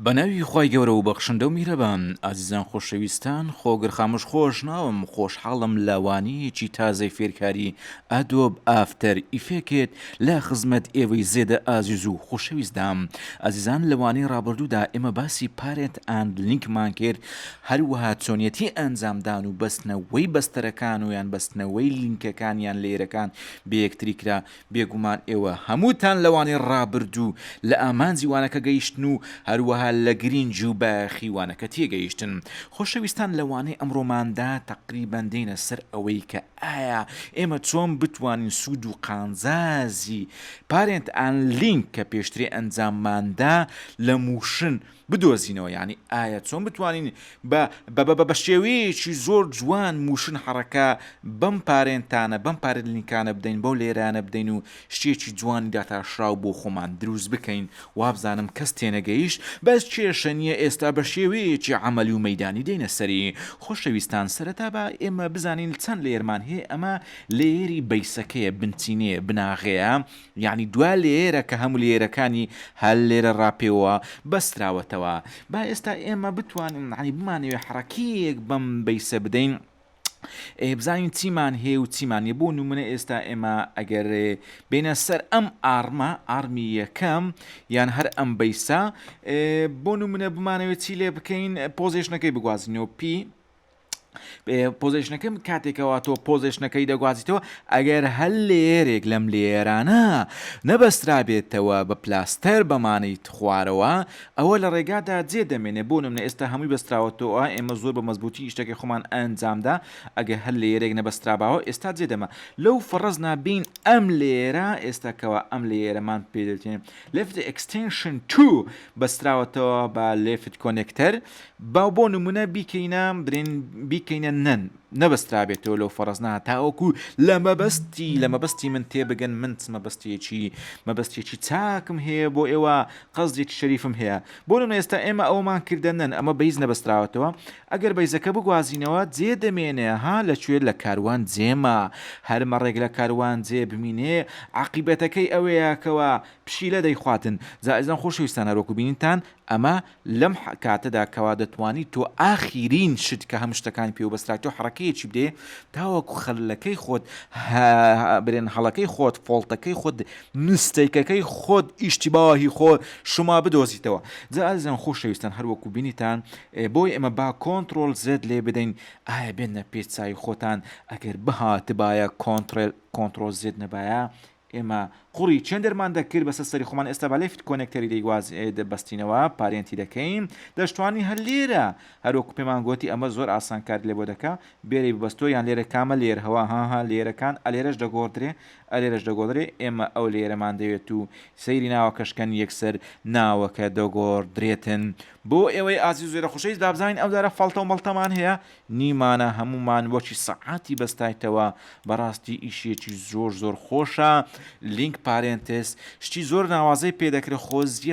بەناوی خی گەورە و بەخشندە و میرەبان ئازیزان خۆشەویستان خۆگر خاموش خۆش ناوم خۆشحاڵم لاوانەیەکی تازەی فێرکاری ئەدۆب ئافتەر ئیفێکێت لە خزمەت ئێوەی زێدە ئازیز و خۆشەویستدام ئازیزان لەوانەی ڕابردوودا ئێمە باسی پارێت ئاند لینکمان کرد هەروەها چۆنیەتی ئەنجامدان و بەستنەوەی بەستەرەکان و یان بەستنەوەی لینکەکانیان لێرەکان بە یەکتری کرا بێگومان ئێوە هەمووتان لەوانەی ڕابردوو لە ئامانزی وانەکە گەیشتن و هەروەها لە گرنج و باخیوانەکە تێگەیشتن خۆشەویستان لەوانەی ئەمڕۆماندا تقریبان دێنە سەر ئەوەی کە ئایا ئێمە چۆن بتوانین سوود و قانزازی پارێنت ئان لینک کە پێشترێ ئەنجامماندا لە موشن بدۆزینەوە یعنی ئایا چۆن بتوانین بە شێوەیەکی زۆر جوان موشن حڕەکە بەم پارێنتانە بەم پارێت لینکانە بدەین بەو لێرانە بدەین و شتێکی جوانی داتاشراو بۆ خۆمان دروست بکەین وابزانم کەس تێنەگەیشت بەس کێشە نییە ئێستا بە شێوەیەکی عملی و مەدانی دێنە سەری خۆشەویستان سەرەتا بە ئێمە بزانین چەند لێرمان هەیە ئەمە لێری بەیسەکەیە بنچینەیە بناغەیە یعنی دوا لێرە کە هەموو لێرەکانی هەل لێرە ڕاپێوە بەستراوەتەوە با ئێستا ئێمە بتوانین عنی بمانەوێ حرەکەیەک بەم بەیسە بدەین بزانین چیمان هەیە و چیمانە بۆ نمونە ئێستا ئێمە ئەگەر بینە سەر ئەم ئارمی یەکەم یان هەر ئەم بەیسا بۆ نمونە بمانەوێت چی لێ بکەین پۆزیشنەکەی بگوازینەوە پی پۆزیشنەکەم کاتێکەوە تۆ پۆزیشنەکەی دەگوازیتەوە ئەگەر هەل لێرێک لەم لێرانە نەبەسترابێتەوە بە پلاستەر بەمانەی خوارەوە ئەوە لە ڕێگادا جێ دەمێنێ بۆ نمونە ئێستا هەمووی بەستراوەتەوە ئێمە زۆر بە مەزبوطی شتێکی خۆمان ئەنجامدا ئەگەر هەل لێرێک نەبەستراباوە ئێستا جێ دەمە لەو فەڕەزنا بین ئەم لێرە ئێستاکەوە ئەم لێرەمان پێدەێن لفت extension 2 بەستراوەتەوە بە لفت کۆنێکتەر بۆ نمونە بیکەینە بیکەینە نەن نەبەسترابێتەوە لەو فەڕەزنا تاوەکو لە مەبەستی من تێبگەن من مەبەستێکی چاکم هەیە بۆ ئێوە قەزێکی شەریفم هەیە بۆ نمونە ئێستا ئێمە ئەومان کردنن ئەمە بەیز نەبەستراوەتەوە ئەگەر بەیزەکە بگوازینەوە جێ دەمێنێ ها لەکوێ لە کاروان جێمە هەرمە ڕێک لە کاروان جێ بمینێ عاقیبەتەکەی ئەوەیەکەوە پشیلە دەیخواتن زائزان خۆشەویستان هەروەکو بینیتان ئەمە لەم کاتەدا کەوا دەتوانی تۆ ئاخیرین شت کە هەم شتەکانی پێوەبەستراوە حرەکەیەکی بدێ تاوەکو خەلەکەی خۆت برێن هەڵەکەی خۆت فۆڵتەکەی خۆت مستەیکەکەی خۆت ئیشتیباهی خۆت شما بدۆزیتەوە زائزان خۆشەویستان هەروەکو بینیتان بۆی ئێمە با کۆنتڕۆل زێد لێ بدەین ئایا بێنە پێچای خۆتان ئەگەر بەهاتبایە کۆنتڕۆل زێد نەبایە ئێمە قوڕی چەند دەرمان دەکرد بەسە سەری خۆمان ئێستا بە لێفت کۆنێکتەری دەیگواز دەبەستینەوە پارێنتی دەکەین دەشتوانی هەر لێرە هەروەکو پێمان گوتی ئەمە زۆر ئاسانکار لێ بۆ دەکا بێری ببەستۆ یان لێرە کامە لێر هەوا هاها لێرەکان ئەلێرەش دەگۆڕدرێ ئێمە ئەو لێرەمان دەوێت و سەیری ناوەکەشکەن یەکسەر ناوەکە دەگۆڕدرێتن بۆ ئێوەی ئازیز زۆرە خۆشەویست بابزانین ئەو دارە فەڵتە و مەڵتەمان هەیە نیمانە هەمومان وەکی سەعاتی بەستایتەوە بەڕاستی ئیشێکی زۆر خۆشە لینک پارێنتس شتی زۆر ناوازەی پێدەکرێت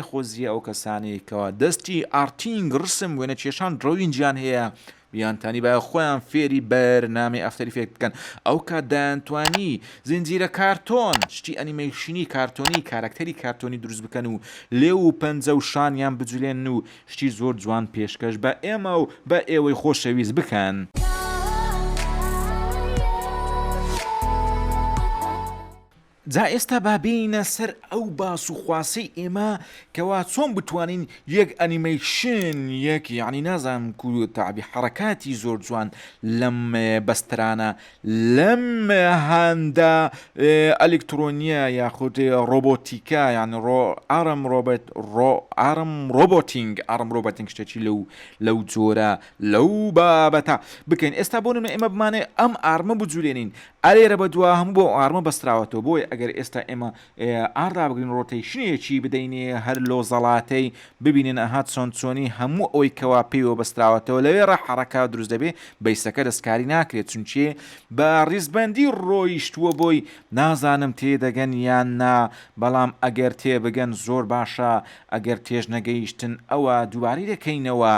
خۆزیە ئەو کەسانێکەوە دەستی ئارتینگ ڕسم وێنە کێشان ڕەوینجیان هەیە بیانتانی باە خۆیان فێری بەرنامەی ئەفتەری فێک بکەن ئەو کات دایانتوانی زنجیرە کارتۆن شتی ئەنیمەیشنی کارتۆنی کارکتەری کارتۆنی دروست بکەن و لێو و پەنجە و شانیان بجولێن و شتی زۆر جوان پێشکەش بە ئێمە و بە ئێوەی خۆشەویست بکەن. جا ئێستا بابینە سەر ئەو باس و خواسەی ئێمە کەوا چۆن بتوانین یەک ئەنیمەیشن یەک یعنی نازانم و تابی حرەکاتی زۆر جوان لەم بەسترانە لەم هەندە ئەلکترۆنیە یاخود ڕۆبۆتیکە یان ڕۆبۆتینگ شتێکی لەو جۆرە لەو بابەتە بکەین ئێستا بۆ نمونە ئێمە بمانێ ئەم ئارمە بجوولێنین ئەلێرە بەدووە هەموو بۆ ئارمە بەستراوەتەوە بۆی ئەگەر ئێستا ئێمە ئاردا بگرین ڕۆتەیشنێکی بدەینێ هەر لۆزەڵاتەی ببینن ئەهات چۆنی هەموو ئەوەی کەوا پێیەوە بەستراوەتەوە لەوێ ڕەحەرەکە دروست دەبێ بەیسەکە دەستکاری ناکرێت چونچێ بە ڕیزبەندی ڕۆیشتووە بۆی نازانم تێدەگەن یان نا بەڵام ئەگەر تێبگەن زۆر باشە ئەگەر تێژ نەگەیشتن ئەوە دووباری دەکەینەوە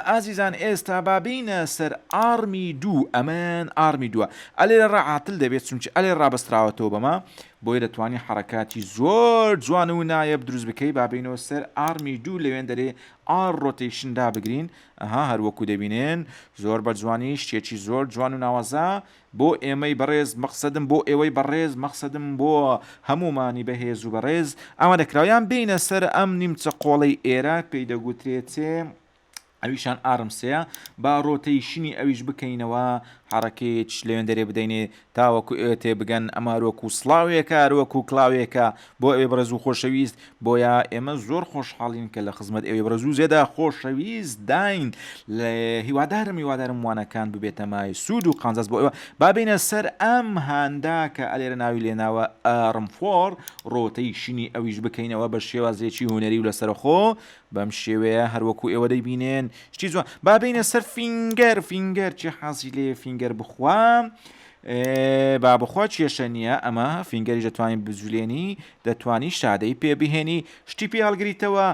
ئازیزان ئێستا بابینە سەر ئارمی دوو ئەمەن ئارمی دووە ئەلێرە عاتل دەبێت چونچ ئەلێ ڕابستراوەتەوە بەمە بۆیە دەتوانانی حرکاتی زۆر جوان و نایە دروست بکەی بابینەوە سەر ئارمی دوو لەوێن دەرێ ئار ڕۆتیشندا بگرین ئەها هەروەکو دەبینێن زۆر بە جوانی شتێکی زۆر جوان و ناوەزا بۆ ئێمەی بەڕێز مەقسەدم بۆ ئێوەی بەڕێز مەقسەدم بۆ هەمومانی بەهێز و بەڕێز ئەمە دەکراویان بینە سەر ئەم نیمچە قۆڵەی ئێرە پێی دەگوترێتێ ئەویشان ئارمسەیە با ڕۆتەیشنی ئەویش بکەینەوە حرەکەیەک لەوێن دەرێ بدەینێ تاوەکو ئێوە تێ بگەن ئەمە ڕۆکو سڵاوێکە ڕۆکو کلااوێکە بۆ ئەوێ بەڕێز و خۆشەویست بۆیە ئێمە زۆر خۆشحاڵین کە لە خزمەت ئەوێ بەڕێز و زێدا خۆشەویست داین لە هیوادارم وانەکان ببێتە مای سوود و قانزاز بۆ ئێوە بابینە سەر ئەم هاندا کە ئەلێرە ناوی لێناوە ئارمفۆر ڕۆتەیشنی ئەویش بکەینەوە بە شێوازێکی هوەری و لەسەرخۆ بەم شێوەیە هەروەکو ئێوە دەیبینێن شتی جوان بابینە سەر فینگەر چی حەزی لێ فینگەر بخوا با بخوا کێشە نییە ئەمە فینگەری دەتوانین بجولێنی دەتوانی شادەی پێ بهێنی شتی پێ هەڵگریتەوە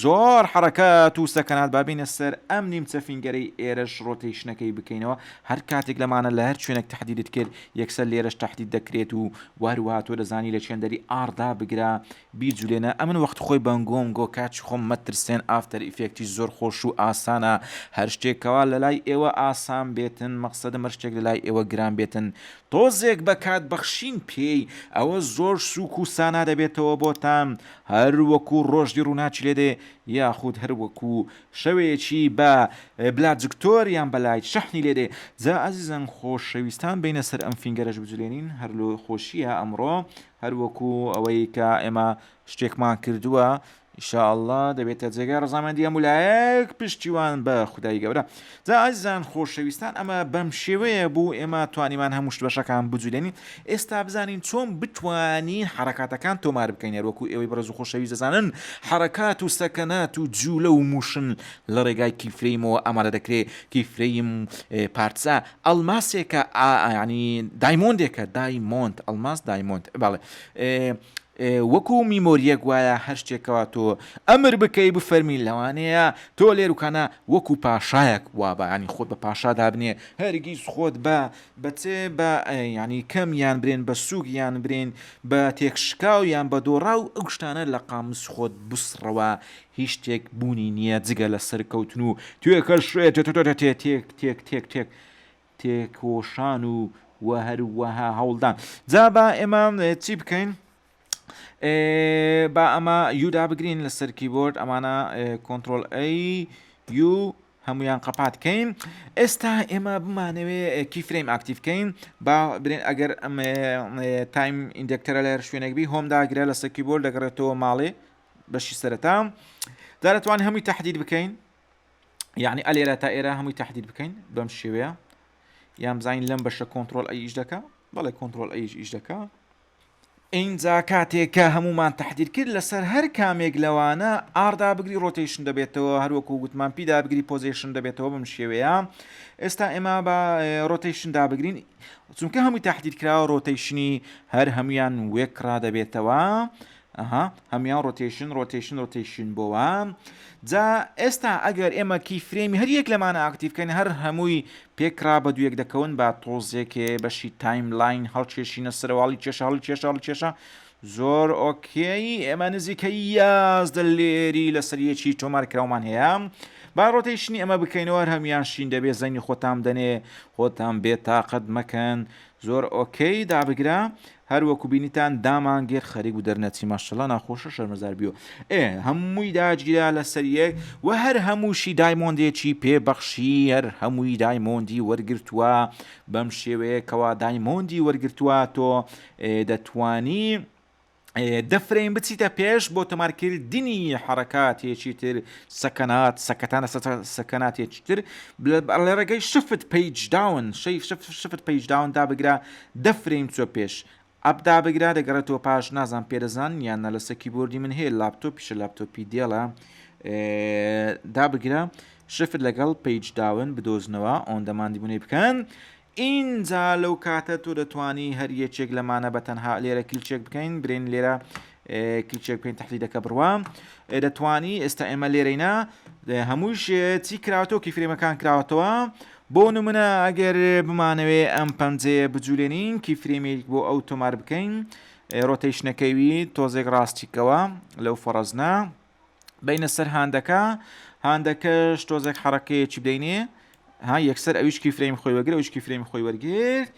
زۆر حرەکات و سەکەنات بابینە سەر ئەم نیمچە فینگەرەی ئێرەش ڕۆتیشنەکەی بکەینەوە هەر کاتێک لەمانە لە هەر شوێنێک تهدیدت کرد یەکسەر لێرەش تهدید دەکرێت و واروها تۆ دەزانی لە چێندەری ئاردا بگرا بیجولێنە ئەمن وەخت خۆی بەنگۆم گۆ کاچ خۆم مەترسێن ئافتەر ئیفێکتی زۆر خۆش و ئاسانە هەر شتێکەوە لە لای ئێوە ئاسان بێتن مەقسەدە هەر شتێک لە لای ئێوە گران بێتن تۆزێک بە کات بەخشین پێی ئەوە زۆر سوک و سانا دەبێتەوە بۆتان هەر وەکو ڕۆژدی ڕووناچی لێدێ یاخود هەر وەکو شەوەیەکی بە بلاجکتۆریان بەلای شەحنی لێدێ جا ئەزیزان خۆشەویستان بینە سەر ئەم فینگەرەش بجولێنین هەر لۆ خۆشیە ئەمڕۆ هەر وەکو ئەوەی کە ئێمە شتێکمان کردووە ئینشاءالله دەبێتە جێگای ڕەزامەندی هەمولایەک پشتیوان بە خودای گەورە جا ئازیزان خۆشەویستان ئەمە بەم شێوەیە بوو ئێمە توانیمان هەموو شت بەشەکان بجولێنین ئێستا بزانین چۆن بتوانین حرەکاتەکان تۆمار بکەین وەکو ئێوەی بەڕێز و خۆشەویست دەزانن حرەکات و سەکەنات و جوولە و موشن لە ڕێگای کیفرەیمەوە ئامادە دەکرێت کیفرەیم پارچە ئەڵماسێکە ینی دایمۆندێکە دایمۆند ئەڵماس دایمۆند باڵێ وەکو میمۆریەک وایە هەر شتێکەوە تۆ ئەمر بکەی بفەرمی لەوانەیە تۆ لێروکانە وەکو پاشایەک وابە ینی خۆت بە پاشادا بنێ هەرگیز خۆت بەچێ بە ینی کەم یان برێن بە سووک یان برێن بە تێکشکاو یان بە دۆڕا و ئەو شتانە لە قاموس خۆت بسڕەوە هیچ شتێک بوونی نییە جگە لە سەرکەوتن و توێکە شوێت تێک تێکۆشان و هەروەها هەوڵدان جا بە ئێمە چی بکەین با ئەمە یودا بگرین لەسەر کیبۆرد ئەمانە کۆنتترۆل ئەی یو هەمویان قەپاتکەین ئێستا ئێمە بمانەوێ کیفرەیم ئاکتیڤکەین با برێن ئەگەر ئەم تایم ئیندکتەرە لەر شوێنێکبی هۆمداگرە لەسەر کیبۆرد دەگەڕێتەوە ماڵێ بەشی سەرەتا دارەتوان هەمووی تهدید بکەین یعنی ئەلێرە تا ئێرە هەمووی تهدید بکەین بەم شێوەیە یان بزانین لەم بەشە کۆنتترۆل ئەی ئیش دەکا بەڵێ کۆنتترۆل ئەیش ئیش دەکا اینجا کاتێککە هەمومان تهدید کرد لەسەر هەر کامێک لەوانە ئاردا بگری ڕۆتیشن دەبێتەوە هەروەکو گوتمان پیدا بگری پۆزیشن دەبێتەوە بم شێوەیە ئێستا ئێمە بە ڕۆتیشندا بگرین چونکە هەمووی تهدید کراوە ڕۆتیشنی هەر هەمویان وێکڕا دەبێتەوە هەمیان ڕۆتیشن بۆوە جا ئێستا ئەگەر ئێمە کیفرێمی هەر یەک لەمانە ئاکتیڤکەین هەر هەمووی پێکرا بە دوویەک دەکەون با تۆزێکێ بەشی تایملاین هەڵکێشینە سەرواڵی کێشە زۆر ئۆکێی ئێمە نزیکە یازدە لێری لەسەریەکی تۆمارکراومان هەیە با ڕۆتیشنی ئەمە بکەینەوە هەمیان شین دەبێ زەنی خۆتان دەنێ خۆتان بێتاقەت مەکەن زۆر ئۆکەی دابگرا هەروەکو بینیتان دامانگێر خەریک و دەرنەچی ماشەڵڵا ناخۆشە شەرمەزار بیۆ هەمووی داگیرا لەسەر یەک و هەر هەمووشی دایمۆندێکی پێبەخشی هەر هەمووی دایمۆندی وەرگرتووە بەم شێوەیەکەوە دایمۆندی وەرگرتووە تۆ دەتوانی دەفرین بچیتە پێش بۆ تەمارکردنی حرەکاتێکی تر سەکەتانە سەکەناتێکی تر لە ڕێگەی شفت پیج داون شفت پیج داون دابگرا دەفرین چۆ پێش ئەبدا بگرا دەگەڕێتەوە پاش نازان پێدەزان یانە لە سەکیبۆردی من هەیە لاپتۆپیشە لاپتۆپی دێڵە دابگرا شفت لەگەڵ پیج داون بدۆزنەوە ئۆندەماندی بوونی بکەن اینجا لەو کاتە تۆ دەتوانی هەر یەکێک لەمانە بە تەنها لێرە کلیچێک بکەین برێن لێرە کلیچێک بکەین تەحلیلەکە بڕوە دەتوانی ئێستا ئێمە لێرەینا هەمووش چی کراوەتەوە کیفرێمەکان کراوەتەوە بۆ نمونە ئەگەر بمانەوێ ئەم پەنجەیە بجوولێنین کیفرێمێک بۆ ئەو تۆمار بکەین ڕۆتەیشنەکەوی تۆزێک ڕاستیکەوە لەو فەڕەزنا بینە سەر هاندەکەش تۆزێک حرەکەیەکی بدەینێ ها یەکسەر ئەویشکی فرێمی خۆی وەرگێت ئەویشکی فرێمی خۆی وەرگێت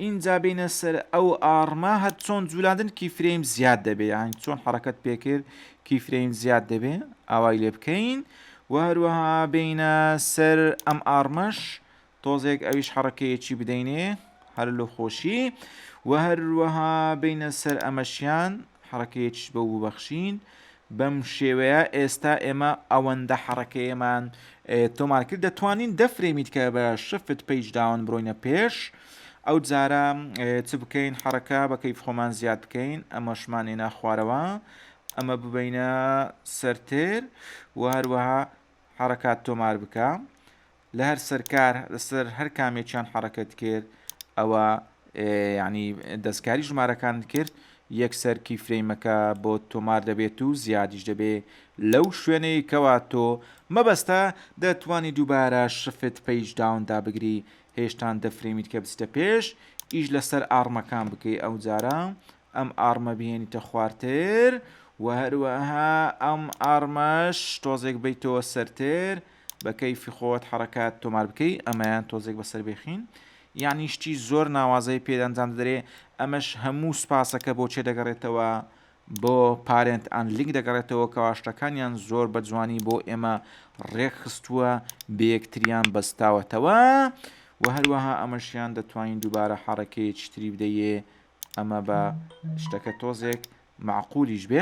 اینجا بینە سەر ئەو ئارمە هەر چۆن جوولاندن کیفرێم زیاد دەبێ یان چۆن حرەکەت پێکرد کیفرێم زیاد دەبێ ئاوای لێ بکەین و هەروەها بینە سەر ئەم ئارمەش تۆزێک ئەویش حرەکەیەکی بدەینێ هەر لە خۆشی و هەروەها بینە سەر ئەمەشیان حرەکەیەکیش بە ببەخشین بەم شێوەیە ئێستا ئێمە ئەوەندە حرەکەیەمان تۆمار کرد دەتوانین دەفرێمیت کە بە شفت پیج داون بڕۆینە پێش ئەو جارە چ بکەین حرەکە بە کەیف خۆمان زیاد بکەین ئەمەشمانێنە خوارەوە ئەمە ببینە سەرتر و هەروەها حرەکات تۆمار بکە لە هەر سەرکار لەسەر هەر کامێکیان حرەکەت کرد ئەوە یعنی دەستکاری ژمارەکان کرد یەکسەر کیفرێمەکە بۆ تۆمار دەبێت و زیادیش دەبێ لەو شوێنەی کەوا تۆ مەبەستە دەتوانی دووبارە شفت پیج داوندا بگری هێشتان دەفرێمیت کە بچتە پێش ئیش لەسەر ئارمەکان بکەی ئەو جارە ئەم ئارمە بهێنیتە خوارتر و هەروەها ئەم ئارمەش تۆزێک بیتەوە سەرتر بە کەیفی خۆت حرەکات تۆمار بکەی ئەمەیان تۆزێک بەسەر بێخین یعنی شتی زۆر ناوازەی پێدەنجام دەدرێ ئەمەش هەموو سپاسەکە بۆ چێ دەگەڕێتەوە بۆ پارنت ئەن لینک دەگەڕێتەوە کەواشتەکانیان زۆر بە جوانی بۆ ئێمە ڕێکخستووە بەیەکتریان بەستاوەتەوە و هەروەها ئەمەشیان دەتوانین دووبارە حرەکەیەکی تری بدەیێ ئەمە بە شتەکە تۆزێک معقولیش بێ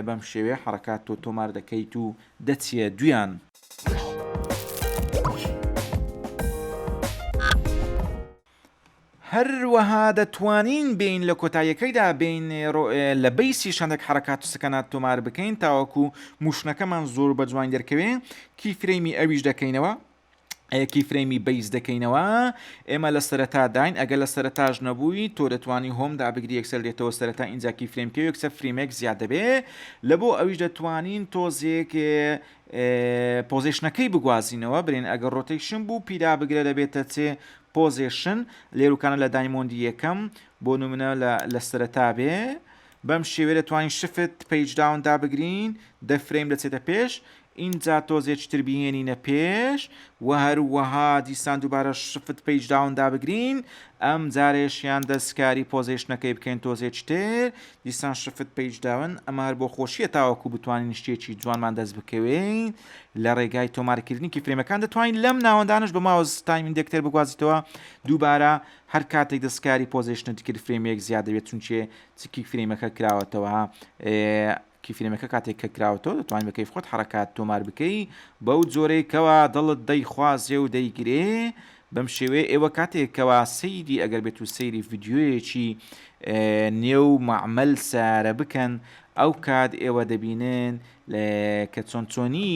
بەم شێوێ حرەکات تۆ تۆمار دەکەیت و دەچیە دویان. هەروەها دەتوانین بین لە کۆتاییەکەیدا بین لە بیسی شەندێک حرەکات و سەکەنات تۆمار بکەین تاوەکو موشنەکەمان زۆر بە جوان دەرکەوێ کیفرێمی ئەویش دەکەینەوە کیفرێمی بیس دەکەینەوە ئێمە لە سەرەتا داین ئەگەر لە سەرەتاژ نەبووی تۆ دەتوانی هۆمدا بگری یەکسەر دێتەوە سەرەتا ئینجا کیفرێمکە یەکسەر فریمێک زیاد دەبێ لە بۆ ئەویش دەتوانین تۆزێک پۆزیشنەکەی بگوازینەوە برێن ئەگەر ڕۆتیشن بوو پیدا بگرە دەبێتە چێ پۆزیشن لێروکانە لە دایمۆندی یەکەم بۆ نمونە لە سەرەتا بێ بەم شێوێ دەتوانین شفت پیج داوندا بگرین دەفرێم دەچێتە پێش اینجا تۆزێکتر بهێنینە پێش و هەروەها دیسان دووبارە شفت پیج داوندا بگرین ئەم جارێشیان دەستکاری پۆزیشنەکەی بکەین تۆزێکتر دیسان شفت پیج داون ئەمە هەر بۆ خۆشیە تاوەکو بتوانین شتێکی جوانمان دەست بکەوێین لە ڕێگای تۆمارکردنی کیفرێمەکان دەتوانین لەم ناوەندانش بە ماوەز تایمینگێکتر بگوازیتەوە دووبارە هەر کاتێک دەستکاری پۆزیشنت کرد فرێمێک زیاد دەبێت چونچێ چکی فرێمەکە کراوەتەوە کیفرێمەکە کاتێک کە کراوەتەوە دەتوانین بەکەیف خۆت حرەکات تۆمار بکەی بەو جۆرەیەکەوە دڵت دەیخوازێ و دەیگرێ بەم شێوەیە ئێوە کاتێکەوە سەیری ئەگەر بێت و سەیری ڤیدیۆیەکی نێو معمەل سارە بکەن ئەو کات ئێوە دەبینن کە چۆنچۆنی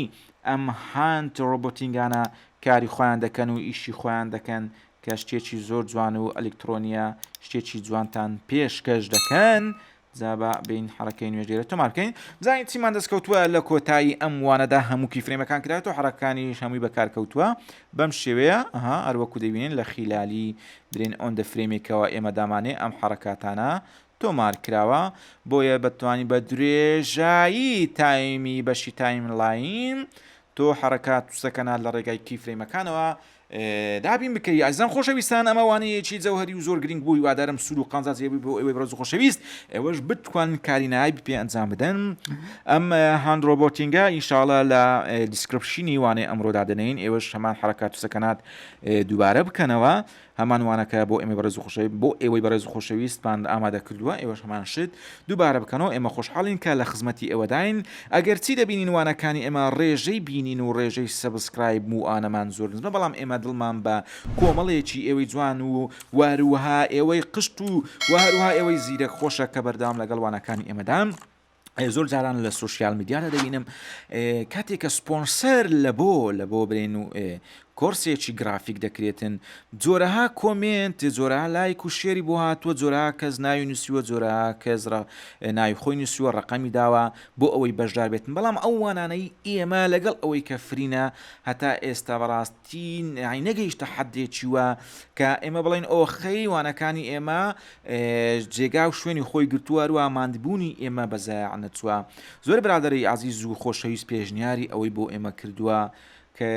ئەم هاند ڕۆبۆتینگانە کاری خۆیان دەکەن و ئیشی خۆیان دەکەن کە شتێکی زۆر جوان و ئەلکترۆنیە شتێکی جوانتان پێشکەش دەکەن زابا بین حرەکەی نوێژێرە تۆمار بکەین بزانین چیمان دەستکەوتووە لە کۆتایی ئەم وانەدا هەموو کیفرێمەکان کراوەتەوە حرەکانی هەمووی بەکارکەوتووە بەم شێوەیە هەروەکو دەبینین لە خیلالی برین ئۆندە فرێمێکەوە ئێمە دامانێ ئەم حرەکاتانە تۆمار کراوە بۆیە بەتوانی بە درێژایی تایمی بەشی تایملاین تۆ حرەکات و سەکەنات لە ڕێگای کیفرێمەکانەوە دابین بکەی ئازان خۆشەویستان ئەمەوانەیەکی جەوهری و زۆر گرنگ بووی وادارم سوود و قانزات زێبووی بۆ ئێوەی بەڕێز و خۆشەویست ئێوەش بتوانن کارینایی پێ ئەنجام بدەن ئەم هاند ڕۆبۆتینگە ئینشاڵە لە دیسکرپشنی وانەیە ئەمڕۆدا دەنێین ئێوەش هەمان حرەکات و سەکەنات دووبارە بکەنەوە هەمان وانەکە بۆ ئێمە بەڕێز و خۆشەویست بۆ ئێوەی بەڕێز و خۆشەویستمان ئامادە کردووە ئێوەش هەمان شت دووبارە بکەنەوە ئێمە خۆشحاڵین کە لە خزمەتی ئێوەداین ئەگەر چی دەبینین وانەکانی ئێمە ڕێژەی بینین و ڕێژەی سەبسکرایب و ئانەمان زۆر نزمە بەڵام ئێمە دڵمان بە کۆمەڵێکی ئێوەی جوان و واروها ئێوەی قشت و هەروها ئێوەی زیرەک خۆشە کە بەردەوام لەگەڵ وانەکانی ئێمەدان زۆر جاران لە سوسیال میدیادا دەبینم کاتێککە سپۆنسەر لە بۆ برێن و کۆرسێکی گرافیک دەکرێتن جۆرەها کۆمنت جۆرەها لایک و شێری بۆ هاتووە جۆرەها کەس ناوی نووسیوە جۆرەها کەس ناوی خۆی نووسیوە ڕقەمی داوە بۆ ئەوەی بەشدار بێتن بەڵام ئەو وانانەی ئێمە لەگەڵ ئەوەی کە فرینە هەتا ئێستا بەڕاستی نەگەیشتە حەدێکی وە کە ئێمە بڵین ئەو خەیوانەکانی ئێمە جێگا و شوێنی خۆی گرتووە و ئاماندبوونی ئێمە بەزایع نەچووە زۆر برادەری عەزیز و خۆشەویست پێشنیاری ئەوەی بۆ ئێمە کردووە کە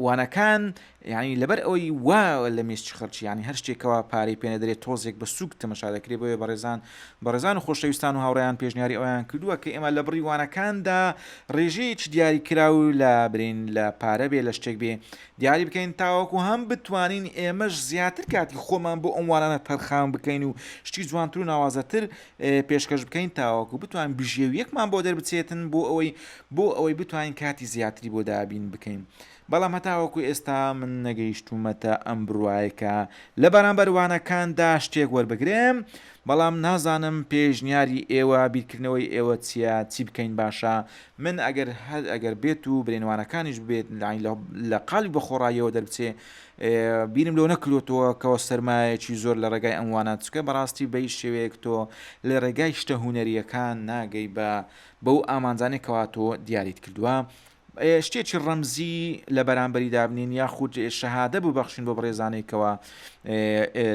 وانەکان یعنی لەبەر ئەوەی وا لە مێشتی خەڵکی ینی هەر شتێکەوە پارەی پێنە دەرێت تۆزێک بە سوک تەمەشا دەکرێت بۆیە بەڕێزان و خۆشەویستان و هاوڕێیان پێشنیاری ئەویان کردووە کە ئێمە لە بڕی وانەکاندا ڕێژەیەکی دیاری کراو لە برین لە پارە بێ لە شتێک بێ دیاری بکەین تاوەکو هەم بتوانین ئێمەش زیاتر کاتی خۆمان بۆ ئەم وانانە تەرخان بکەین و شتی جوانتر و ناوازەتر پێشکەش بکەین تاوەکو بتوانین بژێویەکمان بۆ دەربچێتن بۆ ئەوەی بتوانین کاتی زیاتری بۆ دابین بکەین. بەڵام هەتاوەکو ئێستا من نەگەیشتومەتە ئەم بڕواایەکە لە بەرامبەروانەکاندا شتێک وەربگرێم بەڵام نازانم پێشنیاری ئێوە بیرکردنەوەی ئێوە چی بکەین باشە من ئەگەر بێت و برێنوانەکانیش بێت لە قاڵی بەخۆڕاییەوە دەربچێ بیرم لەو نەکرۆتەوە کەەوە سەرمایەکی زۆر لە ڕێگای ئەموانە چکە بەڕاستی بەی شێوەیەک تۆ لە ڕێگای شتە هوەریەکان ناگەی بەو ئامانجانێکەوە تۆ دیاریت کردووە شتێکی ڕەمزی لە بەرامبەری دابنین یاخود شەهادە ببەخشین بۆ بڕێزانێکەوە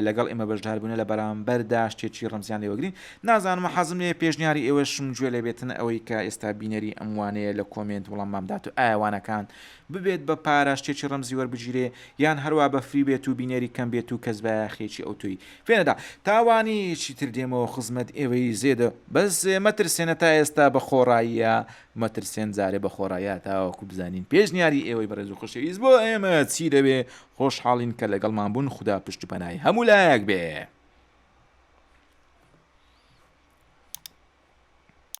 لەگەڵ ئێمە بەشدار بوون لە بەرامبەردا شتێکی ڕەمزیان لێوەگرین نازانم حەزم لێ پێشنیاری ئێوەشم گوێ لێ بێتن ئەوەی کە ئێستا بینەری ئەموانەیە لە کۆمنت وڵام مامدات و ئاوانەکان ببێت بە پارە شتێکی ڕەمزی وەربگیرێ یان هەروە بە فری بێت و بینەری کەم بێت و کەس بە خێکی ئەو توی فێنەدا تاوانیی تر دێمەوە خزمەت ئێوەی زێدە بەس مەترسێنە تا ئێستا بە خۆڕاییە مەترسێن جارێ بە خۆڕایە تاوەکو بزانین پێشنیاری ئێوەی بەڕێز و خۆشەویست بۆ ئێمە چی دەبێ خۆشحاڵین کە لەگەڵمان بوون خوددا پشت پەنای هەموو لایەک بێ.